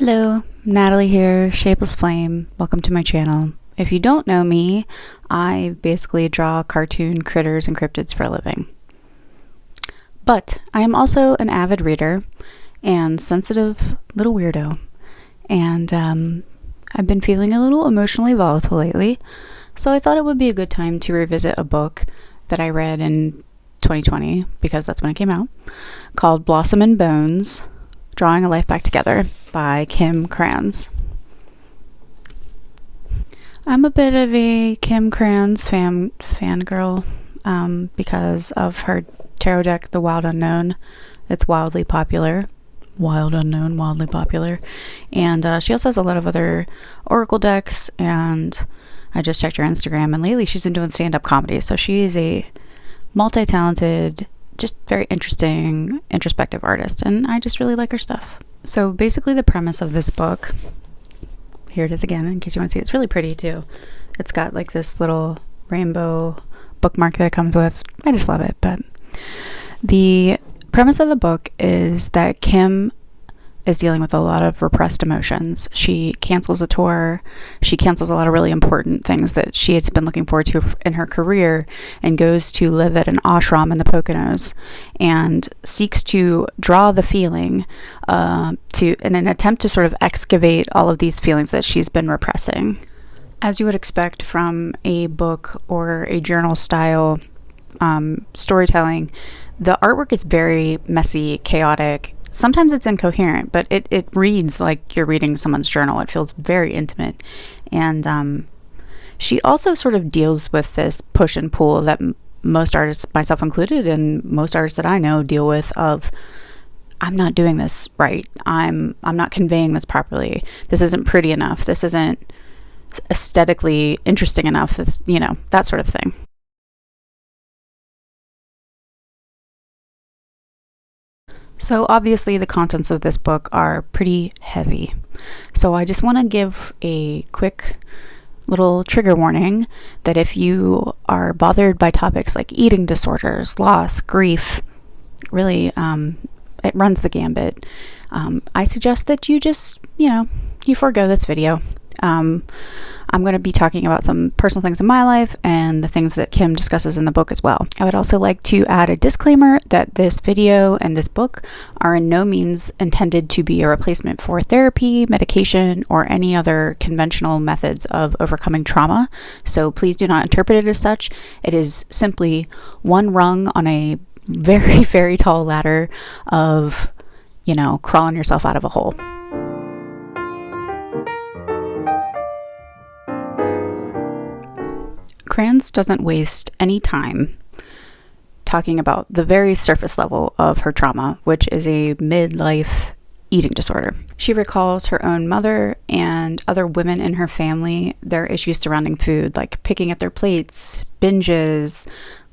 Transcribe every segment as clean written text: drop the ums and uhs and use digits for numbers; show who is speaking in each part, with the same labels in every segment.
Speaker 1: Hello, Natalie here, Shapelessflame. Welcome to my channel. If you don't know me, I basically draw cartoon critters and cryptids for a living. But I am also an avid reader and sensitive little weirdo. And I've been feeling a little emotionally volatile lately, so I thought it would be a good time to revisit a book that I read in 2020, because that's when it came out, called Blossom and Bones, Drawing a Life Back Together by Kim Krans. I'm a bit of a Kim Krans fangirl because of her tarot deck, The Wild Unknown. It's wildly popular. Wild Unknown, wildly popular. And she also has a lot of other oracle decks, and I just checked her Instagram, and lately she's been doing stand-up comedy. So she is a multi-talented, just very interesting, introspective artist, and I just really like her stuff. So basically the premise of this book, here it is again in case you want to see it. It's really pretty too. It's got like this little rainbow bookmark that it comes with. I just love it. But the premise of the book is that Kim is dealing with a lot of repressed emotions. She cancels a tour. She cancels a lot of really important things that she had been looking forward to in her career, and goes to live at an ashram in the Poconos and seeks to draw the feeling in an attempt to sort of excavate all of these feelings that she's been repressing. As you would expect from a book or a journal style storytelling, the artwork is very messy, chaotic. Sometimes it's incoherent, but it reads like you're reading someone's journal. It feels very intimate. And she also sort of deals with this push and pull that most artists, myself included, and most artists that I know deal with, of I'm not doing this right. I'm not conveying this properly. This isn't pretty enough. This isn't aesthetically interesting enough. This, that sort of thing. So obviously the contents of this book are pretty heavy. So I just want to give a quick little trigger warning that if you are bothered by topics like eating disorders, loss, grief, really it runs the gambit, I suggest that you just, you forego this video. I'm going to be talking about some personal things in my life and the things that Kim discusses in the book as well. I would also like to add a disclaimer that this video and this book are in no means intended to be a replacement for therapy, medication, or any other conventional methods of overcoming trauma. So please do not interpret it as such. It is simply one rung on a very, very tall ladder of, crawling yourself out of a hole. Krans doesn't waste any time talking about the very surface level of her trauma, which is a midlife eating disorder. She recalls her own mother and other women in her family, their issues surrounding food, like picking at their plates, binges,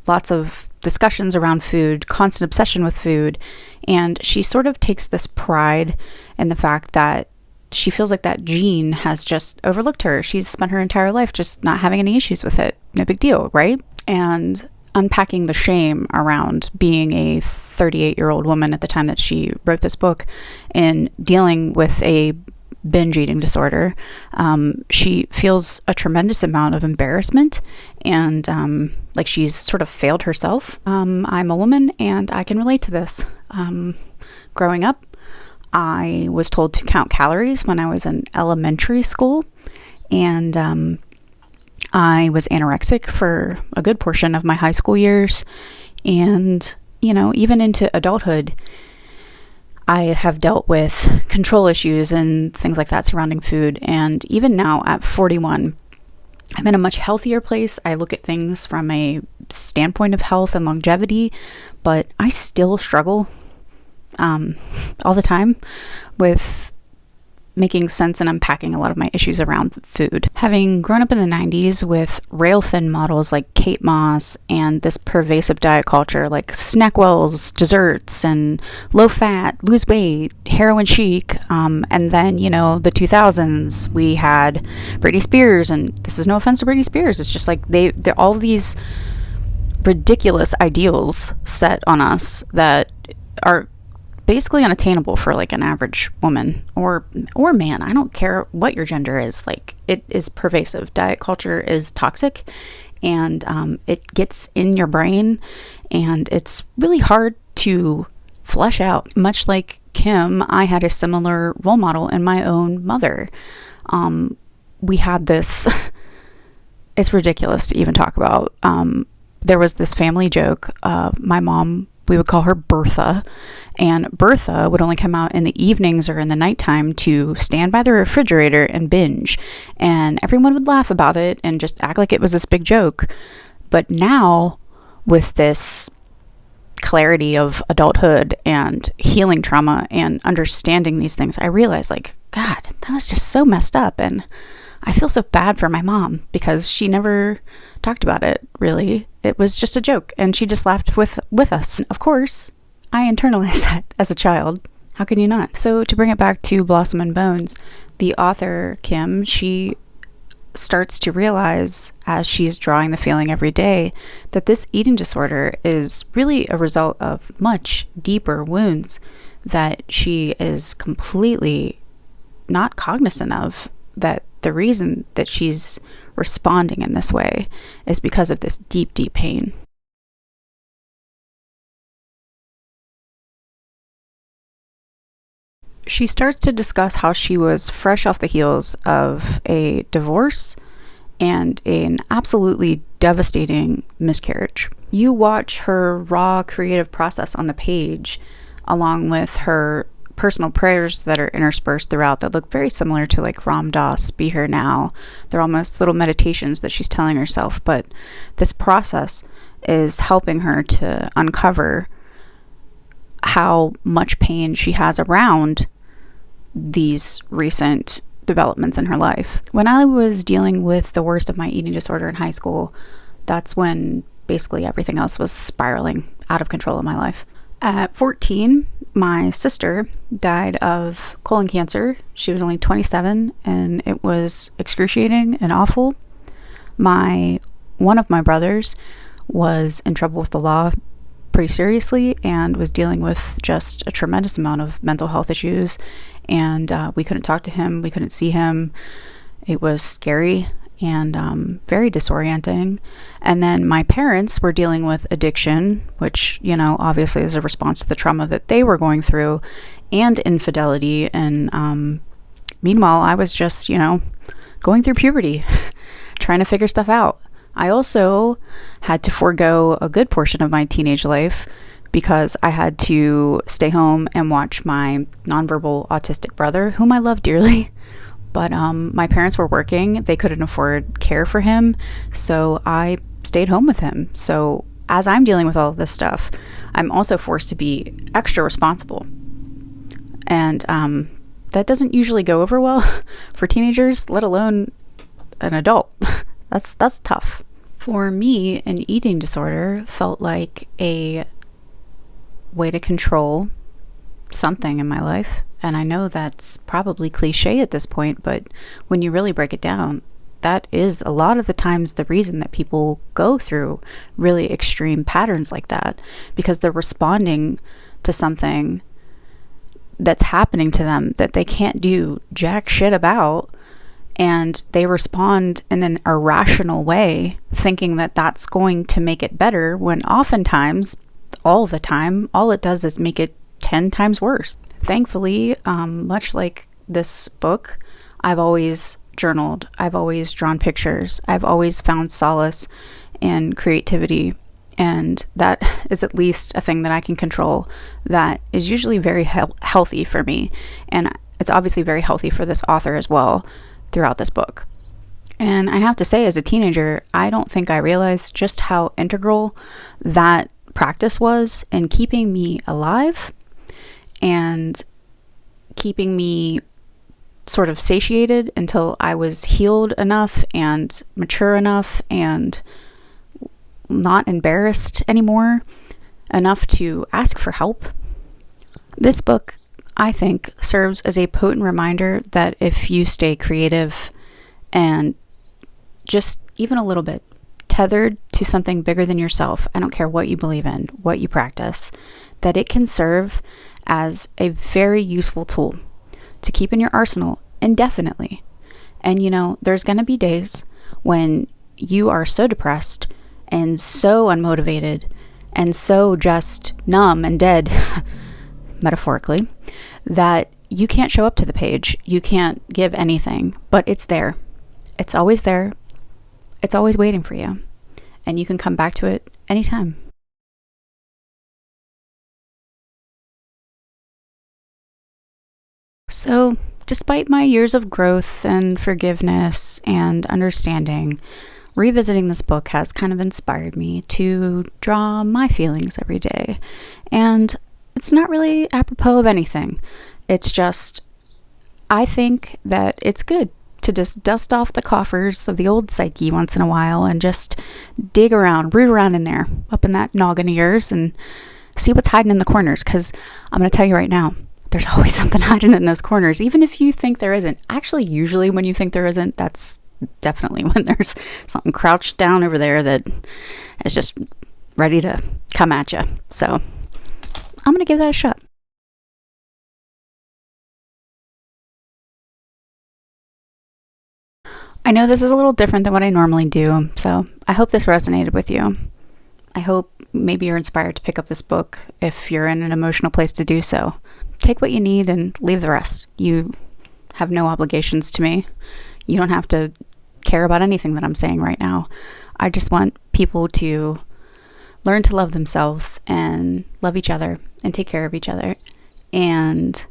Speaker 1: lots of discussions around food, constant obsession with food. And she sort of takes this pride in the fact that she feels like that gene has just overlooked her. She's spent her entire life just not having any issues with it. No big deal, right? And unpacking the shame around being a 38-year-old woman at the time that she wrote this book and dealing with a binge eating disorder, she feels a tremendous amount of embarrassment and like she's sort of failed herself. I'm a woman and I can relate to this. Growing up, I was told to count calories when I was in elementary school, and I was anorexic for a good portion of my high school years, and even into adulthood, I have dealt with control issues and things like that surrounding food. And even now at 41, I'm in a much healthier place. I look at things from a standpoint of health and longevity, but I still struggle all the time with making sense and unpacking a lot of my issues around food. Having grown up in the 90s with rail-thin models like Kate Moss and this pervasive diet culture like Snackwell's desserts and low-fat, lose weight, heroin chic, and then, the 2000s, we had Britney Spears, and this is no offense to Britney Spears, it's just like they're all these ridiculous ideals set on us that are basically unattainable for like an average woman or man. I don't care what your gender is. Like, it is pervasive. Diet culture is toxic, and it gets in your brain, and it's really hard to flesh out. Much like Kim, I had a similar role model in my own mother. We had this it's ridiculous to even talk about. There was this family joke. My mom, we would call her Bertha, and Bertha would only come out in the evenings or in the nighttime to stand by the refrigerator and binge, and everyone would laugh about it and just act like it was this big joke. But now, with this clarity of adulthood and healing trauma and understanding these things, I realized, like, God, that was just so messed up, and I feel so bad for my mom because she never talked about it, really. It was just a joke, and she just laughed with us. Of course, I internalized that as a child. How can you not? So to bring it back to Blossom and Bones, the author, Kim, she starts to realize as she's drawing the feeling every day that this eating disorder is really a result of much deeper wounds that she is completely not cognizant of, that the reason that she's responding in this way is because of this deep, deep pain. She starts to discuss how she was fresh off the heels of a divorce and an absolutely devastating miscarriage. You watch her raw creative process on the page, along with her personal prayers that are interspersed throughout that look very similar to like Ram Dass, Be Here Now. They're almost little meditations that she's telling herself, but this process is helping her to uncover how much pain she has around these recent developments in her life. When I was dealing with the worst of my eating disorder in high school, that's when basically everything else was spiraling out of control in my life. At 14, my sister died of colon cancer. She was only 27, and it was excruciating and awful. One of my brothers was in trouble with the law pretty seriously and was dealing with just a tremendous amount of mental health issues, and we couldn't talk to him, we couldn't see him. It was scary and very disorienting. And then my parents were dealing with addiction, which, you know, obviously is a response to the trauma that they were going through, and infidelity. And meanwhile, I was just, you know, going through puberty, trying to figure stuff out. I also had to forego a good portion of my teenage life because I had to stay home and watch my nonverbal autistic brother, whom I love dearly. But my parents were working. They couldn't afford care for him, so I stayed home with him. So as I'm dealing with all of this stuff, I'm also forced to be extra responsible. And that doesn't usually go over well for teenagers, let alone an adult. That's tough. For me, an eating disorder felt like a way to control something in my life. And I know that's probably cliche at this point, but when you really break it down, that is a lot of the times the reason that people go through really extreme patterns like that, because they're responding to something that's happening to them that they can't do jack shit about, and they respond in an irrational way, thinking that that's going to make it better, when oftentimes, all the time, all it does is make it 10 times worse. Thankfully, much like this book, I've always journaled, I've always drawn pictures, I've always found solace in creativity, and that is at least a thing that I can control that is usually very healthy for me, and it's obviously very healthy for this author as well throughout this book. And I have to say, as a teenager, I don't think I realized just how integral that practice was in keeping me alive and keeping me sort of satiated until I was healed enough and mature enough and not embarrassed anymore enough to ask for help. This book, I think, serves as a potent reminder that if you stay creative and just even a little bit tethered to something bigger than yourself, I don't care what you believe in, what you practice, that it can serve as a very useful tool to keep in your arsenal indefinitely. And there's going to be days when you are so depressed and so unmotivated and so just numb and dead, metaphorically, that you can't show up to the page. You can't give anything, but it's there. It's always there. It's always waiting for you. And you can come back to it anytime. So, despite my years of growth and forgiveness and understanding, revisiting this book has kind of inspired me to draw my feelings every day. And it's not really apropos of anything. It's just, I think that it's good to just dust off the coffers of the old psyche once in a while and just dig around, root around in there, up in that noggin of yours, and see what's hiding in the corners. Because I'm going to tell you right now, there's always something hiding in those corners, even if you think there isn't. Actually, usually when you think there isn't, that's definitely when there's something crouched down over there that is just ready to come at you. So I'm going to give that a shot. I know this is a little different than what I normally do, so I hope this resonated with you. I hope maybe you're inspired to pick up this book if you're in an emotional place to do so. Take what you need and leave the rest. You have no obligations to me. You don't have to care about anything that I'm saying right now. I just want people to learn to love themselves and love each other and take care of each other. And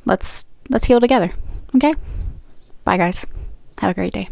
Speaker 1: let's heal together. Okay? Bye, guys. Have a great day.